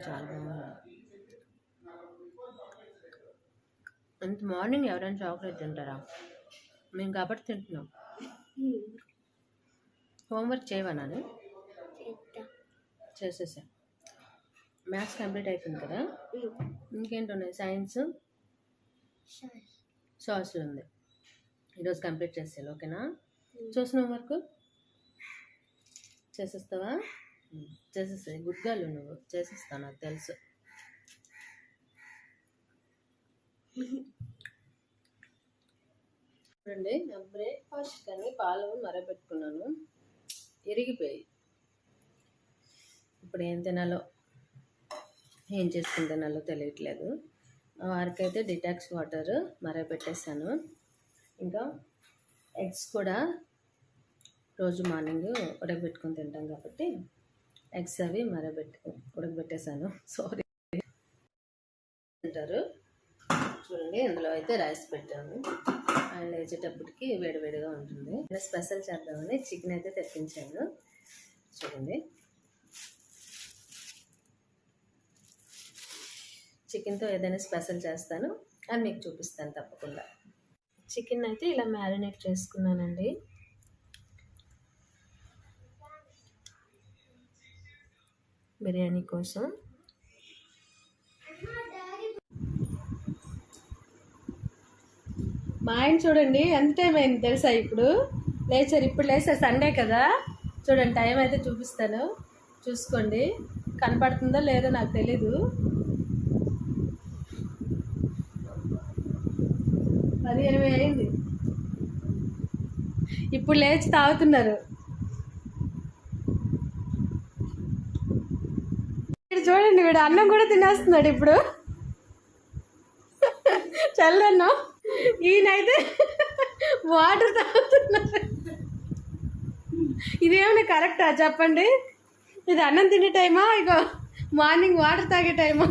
చాలా బాగుంది. అంత మార్నింగ్ ఎవరైనా చాక్లెట్ తింటారా? మేము కాబట్టి తింటున్నాం. హోంవర్క్ చేయవా నాని? చేసేసా. మ్యాథ్స్ కంప్లీట్ అయిపోయింది కదా. ఇంకేంటున్నాయి? సైన్స్ సోషల్ ఉంది. ఈరోజు కంప్లీట్ చేసేయాలి. ఓకేనా? చూసిన హోంవర్క్ చేసేస్తావా? చేసేస్తాయి. గుడ్ గర్ల్ నువ్వు. చేసేస్తావు, నాకు తెలుసు. చూడండి, నా బ్రేక్ఫాస్ట్ కానీ పాలు మరగపెట్టుకున్నాను, ఇరిగిపోయి. ఇప్పుడు ఏం తినాలో, ఏం చేసుకుని తినాలో తెలియట్లేదు. వారికైతే డిటాక్స్ వాటర్ మరగపెట్టేసాను. ఇంకా ఎగ్స్ కూడా రోజు మార్నింగ్ ఉడకబెట్టుకొని తింటాం కాబట్టి ఎగ్స్ అవి ఉడకబెట్టేసాను. సారీ అంటారు. చూడండి, ఇందులో అయితే రైస్ పెట్టాను. ఆయన లేచేటప్పటికి వేడివేడిగా ఉంటుంది. స్పెషల్ చేద్దామని చికెన్ అయితే తెప్పించాను. చూడండి, చికెన్తో ఏదైనా స్పెషల్ చేస్తాను అని మీకు చూపిస్తాను తప్పకుండా. చికెన్ అయితే ఇలా మ్యారినేట్ చేసుకున్నానండి. బిర్యానీ కోసం. మా ఆయన చూడండి ఎంత టైం అయింది తెలుసా? ఇప్పుడు లేచారు. సండే కదా. చూడండి, టైం అయితే చూపిస్తాను, చూసుకోండి. కనపడుతుందో లేదో నాకు తెలీదు. 10:08 అయింది. ఇప్పుడు లేచి తాగుతున్నారు. చూడండి, వీడు అన్నం కూడా తినేస్తున్నాడు ఇప్పుడు. చల్లన్నం. ఈయనైతే వాటర్ తాగుతున్నారు. ఇదేమైనా కరెక్టా చెప్పండి? ఇది అన్నం తినే టైమా, ఇక మార్నింగ్ వాటర్ తాగే టైమా?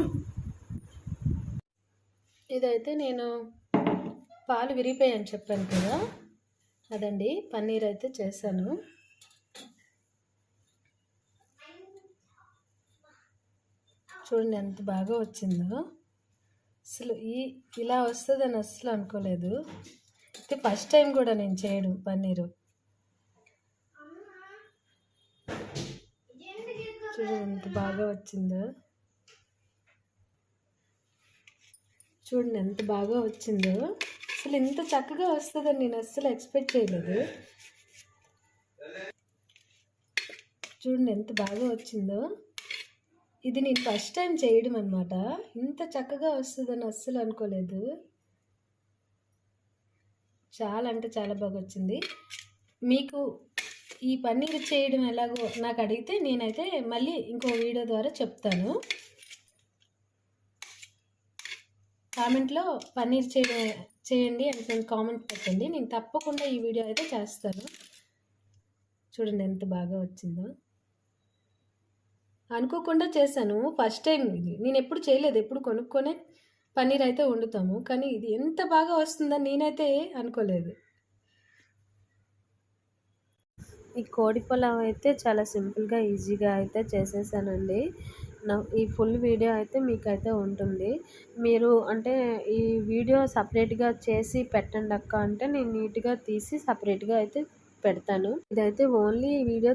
ఇదైతే నేను పాలు విరిగిపోయాయని చెప్పాను కదా, అదండి. పన్నీర్ అయితే చేశాను. చూడండి ఎంత బాగా వచ్చిందో. అసలు ఇలా వస్తుందని అసలు అనుకోలేదు. ఇది ఫస్ట్ టైం కూడా నేను చేయడం పన్నీరు. చూడండి ఎంత బాగా వచ్చిందో. చూడండి ఎంత బాగా వచ్చిందో. అసలు ఇంత చక్కగా వస్తుందని నేను అస్సలు ఎక్స్పెక్ట్ చేయలేదు. చూడండి ఎంత బాగా వచ్చిందో. ఇది నేను ఫస్ట్ టైం చేయడం అనమాట. ఇంత చక్కగా వస్తుందని అస్సలు అనుకోలేదు. చాలా అంటే చాలా బాగా వచ్చింది. మీకు ఈ పన్నీర్ చేయడం ఎలాగో నాకు అడిగితే నేనైతే మళ్ళీ ఇంకో వీడియో ద్వారా చెప్తాను. కామెంట్లో పన్నీర్ చేయండి అని కామెంట్ పెట్టండి. నేను తప్పకుండా ఈ వీడియో అయితే చేస్తాను. చూడండి ఎంత బాగా వచ్చిందో. అనుకోకుండా చేశాను, ఫస్ట్ టైం ఇది. నేను ఎప్పుడు చేయలేదు, ఎప్పుడు కొనుక్కొనే పన్నీర్ అయితే వండుతాము, కానీ ఇది ఎంత బాగా వస్తుందని నేనైతే అనుకోలేదు. ఈ కోడి పులావ్ అయితే చాలా సింపుల్గా ఈజీగా అయితే చేసేసానండి. ఈ ఫుల్ వీడియో అయితే మీకైతే ఉంటుంది. మీరు అంటే ఈ వీడియో సపరేట్గా చేసి పెట్టండి అక్క అంటే నేను నీట్గా తీసి సపరేట్గా అయితే పెడతాను. ఇదైతే ఓన్లీ వీడియో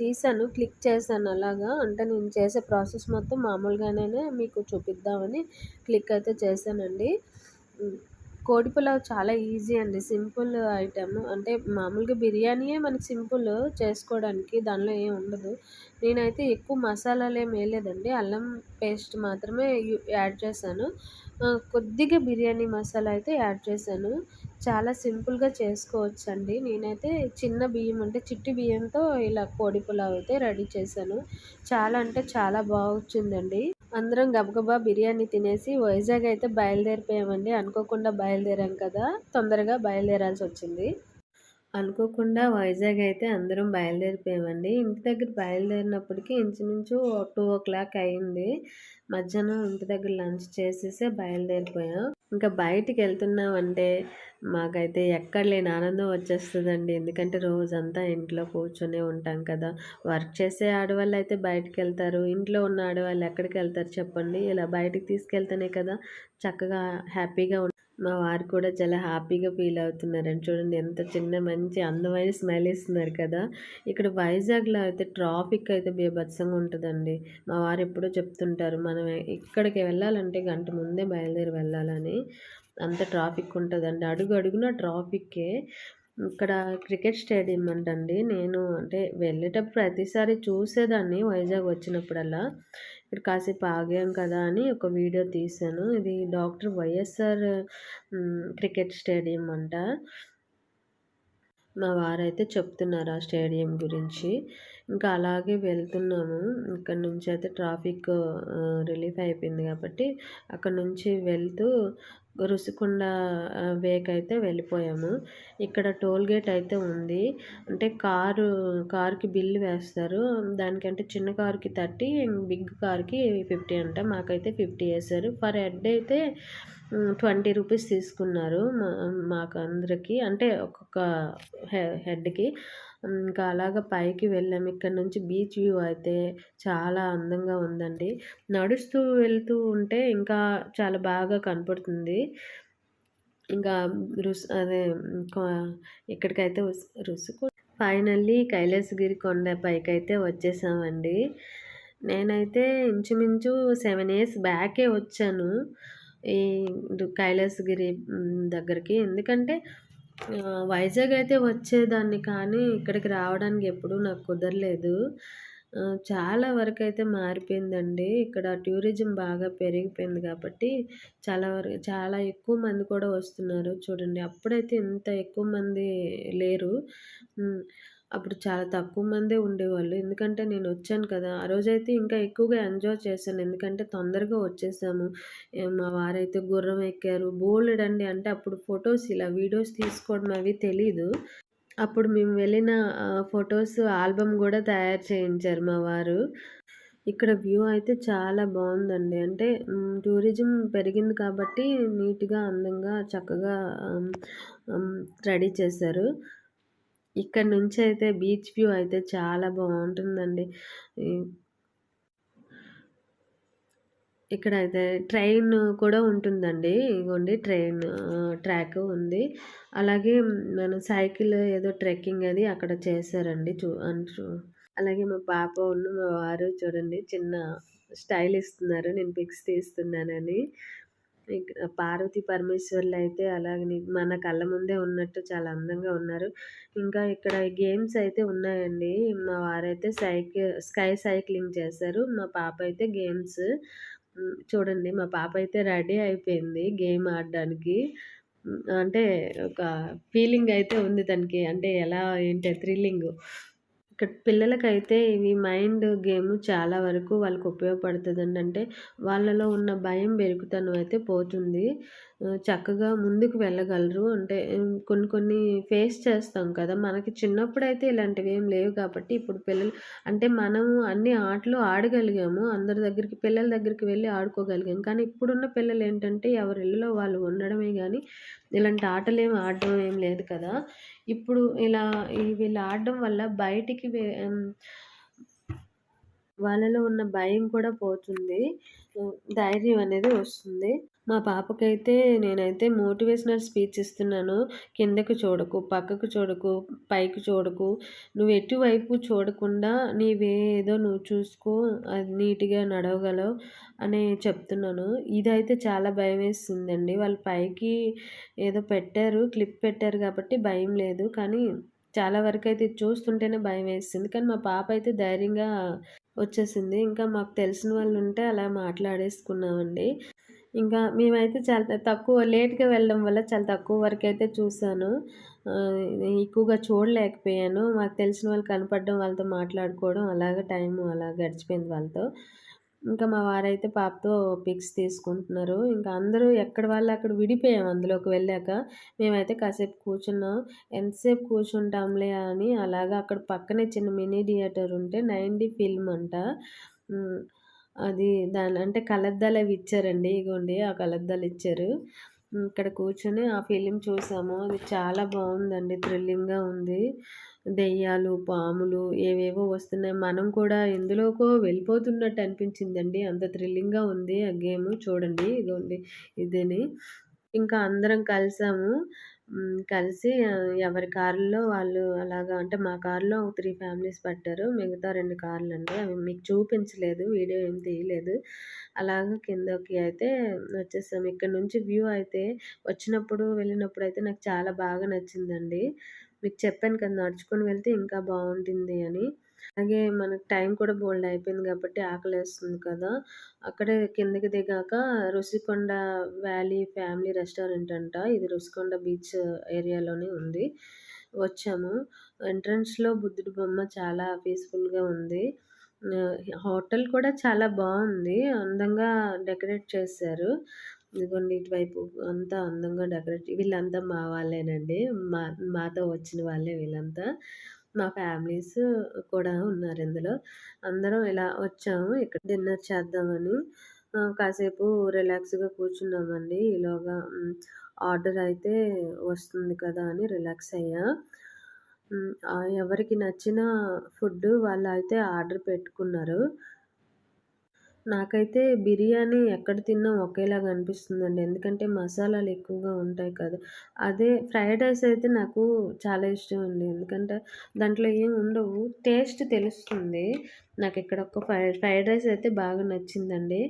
తీసాను, క్లిక్ చేశాను అలాగా. అంటే నేను చేసే ప్రాసెస్ మొత్తం మామూలుగానే మీకు చూపిద్దామని క్లిక్ అయితే చేశానండి. కోడి పులావ్ చాలా ఈజీ అండి, సింపుల్ ఐటెమ్. అంటే మామూలుగా బిర్యానీయే మనకి సింపుల్ చేసుకోవడానికి, దానిలో ఏం ఉండదు. నేనైతే ఎక్కువ మసాలాలు ఏం వేయలేదండి, అల్లం పేస్ట్ మాత్రమే యాడ్ చేశాను. కొద్దిగా బిర్యానీ మసాలా అయితే యాడ్ చేశాను. చాలా సింపుల్గా చేసుకోవచ్చండి. నేనైతే చిన్న బియ్యం అంటే చిట్టి బియ్యంతో ఇలా కోడి పులావ్ అయితే రెడీ చేశాను. చాలా అంటే చాలా బాగా వచ్చిందండి. అందరం గబగబా బిర్యానీ తినేసి వైజాగ్ అయితే బయలుదేరిపోయామండి. అనుకోకుండా బయలుదేరాం కదా, తొందరగా బయలుదేరాల్సి వచ్చింది. అనుకోకుండా వైజాగ్ అయితే అందరం బయలుదేరిపోయామండి. ఇంటి దగ్గర బయలుదేరినప్పటికి ఇంచుమించు 2:00 అయింది. మధ్యాహ్నం ఇంటి దగ్గర లంచ్ చేసేసే బయలుదేరిపోయాం. ఇంకా బయటికెళ్తున్నామంటే మాకైతే ఎక్కడ లేని ఆనందం వచ్చేస్తదండి. ఎందుకంటే రోజంతా ఇంట్లో కూర్చొనే ఉంటాం కదా! వర్క్ చేసే ఆడవాళ్ళైతే బయటికెళ్తారు. ఇంట్లో ఉన్న ఆడవాళ్ళు ఎక్కడికెళ్తారు చెప్పండి? ఇలా బయటికి తీసుకెళ్తేనే కదా చక్కగా హ్యాపీగా మా వారు కూడా చాలా హ్యాపీగా ఫీల్ అవుతున్నారండి. చూడండి ఎంత చిన్న మంచి అందమైన స్మైల్ ఇస్తున్నారు కదా! ఇక్కడ వైజాగ్‌లో అయితే ట్రాఫిక్ అయితే బీభత్సంగా ఉంటదండి. మా వారు ఎప్పుడూ చెప్తుంటారు. మనం ఇక్కడికి వెళ్ళాలంటే గంట ముందే బయలుదేరి వెళ్ళాలని. అంత ట్రాఫిక్ ఉంటదండి. అడుగు అడుగునా ట్రాఫిక్కే. ఇక్కడ క్రికెట్ స్టేడియం అంటండి. నేను అంటే వెళ్ళేటప్పుడు ప్రతిసారి చూసేదాన్ని వైజాగ్ వచ్చినప్పుడల్లా. ఇక్కడ కాసేపు ఆగాం కదా అని ఒక వీడియో తీశాను. ఇది డాక్టర్ వైఎస్ఆర్ క్రికెట్ స్టేడియం అంట. మా వారైతే చెప్తున్నారు ఆ స్టేడియం గురించి. ఇంకా అలాగే వెళ్తున్నాము. ఇక్కడి నుంచి అయితే ట్రాఫిక్ రిలీఫ్ అయిపోయింది కాబట్టి అక్కడి నుంచి వెళ్తూ రుషికొండ వేకైతే వెళ్ళిపోయాము. ఇక్కడ టోల్ గేట్ అయితే ఉంది. అంటే కారుకి బిల్ వేస్తారు. దానికంటే చిన్న కారుకి 30, బిగ్ కార్‌కి 50 అంట. మాకైతే 50 ఏశారు. పర్ హెడ్ అయితే 20 రూపీస్ తీసుకున్నారు. మాకందరికి అంటే ఒక్కొక్క హెడ్‌కి. ఇంకా అలాగా పైకి వెళ్ళాము. ఇక్కడ నుంచి బీచ్ వ్యూ అయితే చాలా అందంగా ఉందండి. నడుస్తూ వెళ్తూ ఉంటే ఇంకా చాలా బాగా కనపడుతుంది. ఇంకా అదే కా ఇక్కడికైతే ఫైనల్లీ కైలాసగిరి కొండ పైకైతే వచ్చేసామండి. నేనైతే ఇంచుమించు 7 ఇయర్స్ బ్యాకే వచ్చాను. ఈ కైలాసగిరి దగ్గరికి. ఎందుకంటే వైజాగ్ అయితే వచ్చేదాన్ని కానీ ఇక్కడికి రావడానికి ఎప్పుడూ నాకు కుదరలేదు. చాలా వరకైతే మారిపోయిందండి. ఇక్కడ టూరిజం బాగా పెరిగిపోయింది కాబట్టి చాలా ఎక్కువ మంది కూడా వస్తున్నారు. చూడండి అప్పుడైతే ఇంత ఎక్కువ మంది లేరు. హ్మ్. అప్పుడు చాలా తక్కువ మందే ఉండేవాళ్ళు. ఎందుకంటే నేనొచ్చాను కదా! ఆ రోజైతే ఇంకా ఎక్కువగా ఎంజాయ్ చేశాను. ఎందుకంటే తొందరగా వచ్చేసాము. మా వారైతే గుర్రం ఎక్కారు. బోలెడండి. అంటే అప్పుడు ఫోటోస్ ఇలా వీడియోస్ తీసుకోవడం అవి తెలీదు. అప్పుడు మేము వెళ్ళిన ఫోటోస్ ఆల్బమ్ గూడా తయారు చేయించారు మా వారు. ఇక్కడ వ్యూ అయితే చాలా బావుందండి. అంటే టూరిజం పెరిగింది కాబట్టి నీట్‌గా, అందంగా, చక్కగా ఆహ్, హ్మ్, రెడీ చేశారు. ఇక్కడి నుంచయితే బీచ్ వ్యూ అయితే చాలా బావుంటుందండి. ఈ ఇక్కడైతే ట్రైన్ కూడా ఉంటుందండి. ఇగోండి ట్రైన్ ట్రాక్ ఉంది. అలాగే మన సైకిల్ ఏదో ట్రెక్కింగ్ అది అక్కడ చేశారండి. అలాగే మా మా వారు చూడండి చిన్న స్టైల్ ఇస్తున్నారు. నేను పిక్స్ తీస్తున్నానని. పార్వతీ పరమేశ్వర్‌లయితే అలాగని మన కళ్ళ ముందే ఉన్నట్టు చాలా అందంగా ఉన్నారు. ఇంకా ఇక్కడ గేమ్స్ అయితే ఉన్నాయండి. మా వారైతే స్కై సైక్లింగ్ చేశారు. మా పాప అయితే గేమ్స్. చూడండి మా పాప అయితే రెడీ అయిపోయింది గేమ్ ఆడడానికి. అంటే ఒక ఫీలింగ్ అయితే ఉంది తనకి. అంటే ఎలా ఏంటి థ్రిల్లింగు. ఇక్కడ పిల్లలకైతే ఇవి మైండ్ గేమ్ చాలా వరకు వాళ్ళకి ఉపయోగపడుతదండి. అంటే వాళ్ళలో ఉన్న భయం, బెరుకుతనం అయితే పోతుంది. చక్కగా ముందుకు వెళ్ళగలరు. అంటే కొన్ని కొన్ని ఫేస్ చేస్తాం కదా! మనకి చిన్నప్పుడైతే ఇలాంటివేం లేవు కాబట్టి ఇప్పుడు పిల్లలు అంటే మనము అన్ని ఆటలు ఆడగలిగాము. అందరి దగ్గరికి పిల్లల దగ్గరికి వెళ్లి ఆడుకోగలిగాం. కానీ ఇప్పుడున్న పిల్లలేంటంటే ఎవరి ఇళ్లలో వాళ్ళు ఉండడమే గానీ ఇలాంటి ఆటలేమి ఆడడం ఏం లేదు కదా! ఇప్పుడు వీళ్ళు ఆడడం వల్ల బయటికి వాళ్ళలో ఉన్న భయం కూడా పోతుంది. ధైర్యం అనేది వస్తుంది. మా పాపకైతే నేనైతే మోటివేషనల్ స్పీచ్ ఇస్తున్నాను. కిందకి చూడకు, పక్కకు చూడకు, పైకి చూడకు. నువ్వు ఎటువైపు చూడకుండా నీవేదో నువ్వు చూసుకో. అది నీట్‌గా నడవగలవు అని చెప్తున్నాను. ఇదైతే చాలా భయమేస్తుందండి. వాళ్ళు పైకి ఏదో పెట్టారు, క్లిప్ పెట్టారు కాబట్టి భయం లేదు. కానీ చాలా వరకైతే ఇది చూస్తుంటేనే భయమేస్తుంది. కానీ మా పాప అయితే ధైర్యంగా వచ్చేసింది. ఇంకా మాకు తెలిసిన వాళ్ళుంటే అలా మాట్లాడేసుకున్నామండి. ఇంకా మేమైతే చాలా తక్కువ లేట్‌గా వెళ్ళడం వల్ల చాలా తక్కువ వరకైతే చూసాను. ఆహ్, ఎక్కువగా చూడలేకపోయాను. మాకు తెలిసిన వాళ్ళు కనపడడం, వాళ్ళతో మాట్లాడుకోవడం అలాగా టైము అలా గడిచిపోయింది వాళ్ళతో. ఇంకా మా వారైతే పాపతో పిక్స్ తీసుకుంటున్నారు. ఇంకా అందరూ ఎక్కడి వాళ్ళు అక్కడ విడిపోయాం అందులోకి వెళ్ళాక. మేమైతే కాసేపు కూర్చున్నాం. ఎంతసేపు కూర్చుంటాంలే అని అలాగా అక్కడ పక్కనే చిన్న మినీ థియేటర్ ఉంటే 9 ఫిల్మ్ అంట. హ్మ్. అది అంటే కళ్ళద్దాలవి ఇచ్చారండి. ఇగోండి ఆ కళ్ళద్దాలిచ్చారు. ఇక్కడ కూర్చొని ఆ ఫిల్మ్ చూసాము. అది చాలా బావుందండి. థ్రిల్లింగ్‌గా ఉంది. దెయ్యాలు, పాములు ఏవేవో వస్తున్నాయి. మనం కూడా ఎందులోకో వెళ్ళిపోతున్నట్టు అనిపించిందండి. అంత థ్రిల్లింగ్‌గా ఉంది ఆ గేము. చూడండి ఇగోండి ఇదేని. ఇంకా అందరం కలిసాము. కలిసి ఎవరి కార్‌లో వాళ్ళు అలాగా అంటే మా కార్‌లో 3 ఫ్యామిలీస్ పట్టారు. మిగతా 2 కార్‌లండి. అవి మీకు చూపించలేదు. వీడియో ఏం తీయలేదు. అలాగా కిందకి అయితే వచ్చేసాం. ఇక్కడ నుంచి వ్యూ అయితే వచ్చినప్పుడు, వెళ్ళినప్పుడైతే నాకు చాలా బాగా నచ్చిందండి. మీకు చెప్పాను కదా! నడుచుకొని వెళ్తే ఇంకా బావుంటుంది అని. అలాగే మనకు టైం కూడా బోలెడు అయిపోయింది కాబట్టి ఆకలేస్తుంది కదా! అక్కడే కిందకి దిగాక రుషికొండ వ్యాలీ ఫ్యామిలీ రెస్టారెంట్ అంట. ఇది రుషికొండ బీచ్ ఏరియాలోనే ఉంది. వచ్చాము. ఎంట్రన్స్‌లో బుద్ధుడి బొమ్మ చాలా పీస్‌ఫుల్‌గా ఉంది. హోటల్ కూడా చాలా బావుంది. అందంగా డెకరేట్ చేశారు. ఇదిగోండి ఇటువైపు అంతా అందంగా వీళ్ళంతా మా వాళ్ళేనండి. మా మాతో వచ్చిన వాళ్ళే వీళ్ళంతా. మా ఫ్యామిలీస్ కూడా ఉన్నారిందులో. అందరం ఇలా వచ్చాము. ఇక్కడ డిన్నర్ చేద్దామని. కాసేపు రిలాక్స్‌గా కూర్చున్నామండి. ఈలోగా ఆర్డర్ అయితే వస్తుంది కదా అని రిలాక్స్ అయ్యా. ఎవరికి నచ్చిన ఫుడ్డు వాళ్ళైతే ఆర్డర్ పెట్టుకున్నారు. నాకైతే బిర్యానీ ఎక్కడ తిన్నా ఒకేలాగా అనిపిస్తుందండి. ఎందుకంటే మసాలాలు ఎక్కువగా ఉంటాయి కదా! అదే ఫ్రైడ్ రైస్ అయితే నాకు చాలా ఇష్టమండి. ఎందుకంటే దాంట్లో ఏమి ఉండవు. టేస్ట్ తెలుస్తుంది. నాకిక్కడ ఒక ఫ్రైడ్ రైస్ అయితే బాగా నచ్చిందండి.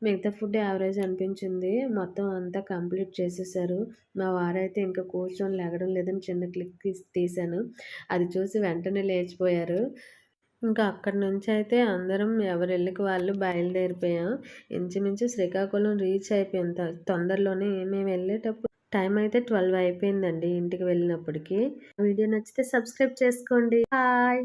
మిగతా ఫుడ్ యావరేజ్ అనిపించింది. మొత్తం అంతా కంప్లీట్ చేసేసారు. మా వారైతే ఇంకా కూర్చొని లెగడం లేదని చిన్న క్లిక్ తీశాను. అది చూసి వెంటనే లేచిపోయారు. ఇంకా అక్కడి నుంచయితే అందరం ఎవరిళ్ళకి వాళ్ళు బయలుదేరిపోయాం. ఇంచుమించు శ్రీకాకుళం రీచ్ అయిపోయాం తొందరలోనే. మేమెళ్ళేటప్పుడు టైం అయితే 12 అయిపోయిందండి ఇంటికి వెళ్ళినప్పటికి. వీడియో నచ్చితే సబ్స్క్రైబ్ చేసుకోండి. బాయ్.